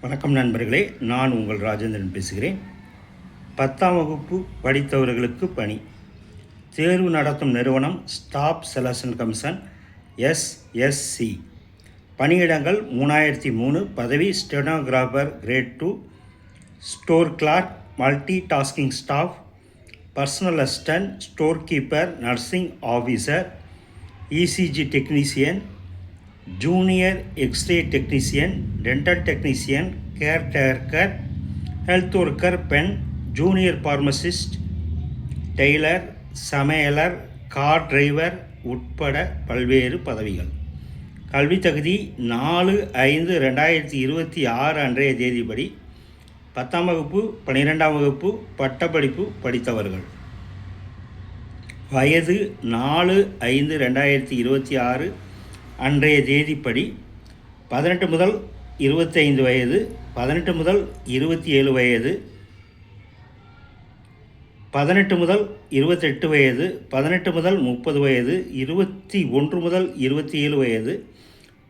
வணக்கம் நண்பர்களே, நான் உங்கள் ராஜேந்திரன் பேசுகிறேன். 10ஆம் வகுப்பு படித்தவர்களுக்கு பணி. தேர்வு நடத்தும் நிறுவனம் ஸ்டாஃப் செலக்ஷன் கமிஷன் எஸ்எஸ்சி. பணியிடங்கள் 3003. பதவி stenographer grade 2, store clerk, multi tasking staff, personal assistant, store keeper, nursing officer, ECG technician, junior X ray technician, dental technician, caretaker, health worker, பெண், ஜூனியர் பார்மசிஸ்ட், டெய்லர், சமையலர், கார் டிரைவர் உட்பட பல்வேறு பதவிகள். கல்வி தகுதி 4/5/2026 அன்றைய தேதிப்படி 10ஆம் வகுப்பு 12ஆம் வகுப்பு பட்டப்படிப்பு படித்தவர்கள். வயது 4/5/2026 அன்றைய தேதிப்படி 18 முதல் 25 வயது, 18 முதல் 27 வயது, 18 முதல் 28 வயது, 18 முதல் 30 வயது, 21 முதல் 27 வயது,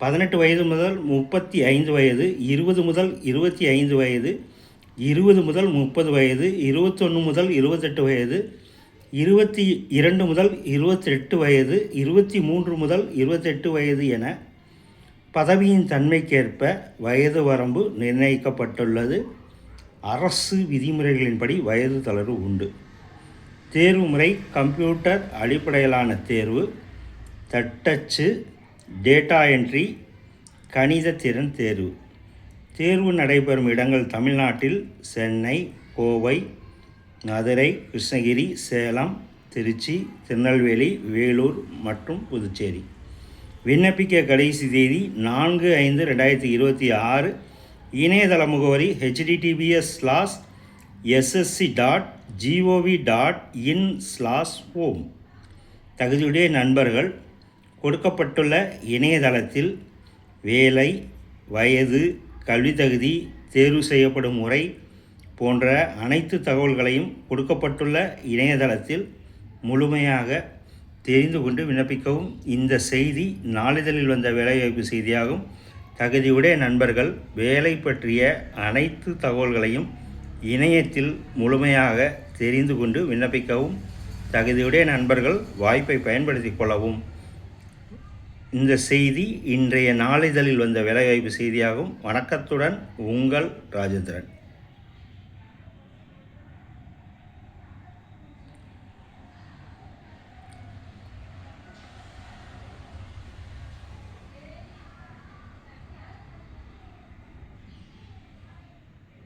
18 வயது முதல் 35 வயது, 20 முதல் 25 வயது, 20 முதல் 30 வயது, 21 முதல் 28 வயது, 22 முதல் 28 வயது, 23 முதல் 28 வயது என பதவியின் தன்மைக்கேற்ப வயது வரம்பு நிர்ணயிக்கப்பட்டுள்ளது. அரசு விதிமுறைகளின்படி வயது தளர்வு உண்டு. தேர்வு முறை கம்ப்யூட்டர் அடிப்படையிலான தேர்வு, தட்டச்சு, டேட்டா என்ட்ரி, கணித திறன் தேர்வு. தேர்வு நடைபெறும் இடங்கள் தமிழ்நாட்டில் சென்னை, கோவை, மதுரை, கிருஷ்ணகிரி, சேலம், திருச்சி, திருநெல்வேலி, வேலூர் மற்றும் புதுச்சேரி. விண்ணப்பிக்க கடைசி தேதி 4/5/2026. இணையதள முகவரி https:/ssc.gov.in/home. தகுதியுடைய நண்பர்கள் கொடுக்கப்பட்டுள்ள இணையதளத்தில் வேலை, வயது, கல்வி தகுதி, தேர்வு செய்யப்படும் முறை போன்ற அனைத்து தகவல்களையும் கொடுக்கப்பட்டுள்ள இணையதளத்தில் முழுமையாக தெரிந்து கொண்டு விண்ணப்பிக்கவும். இந்த செய்தி நாளிதழில் வந்த வேலைவாய்ப்பு செய்தியாகும். தகுதியுடைய நண்பர்கள் வேலை பற்றிய அனைத்து தகவல்களையும் இணையத்தில் முழுமையாக தெரிந்து கொண்டு விண்ணப்பிக்கவும். தகுதியுடைய நண்பர்கள் வாய்ப்பை பயன்படுத்தி கொள்ளவும். இந்த செய்தி இன்றைய நாளிதழில் வந்த வேலைவாய்ப்பு செய்தியாகும். வணக்கத்துடன் உங்கள் ராஜேந்திரன்.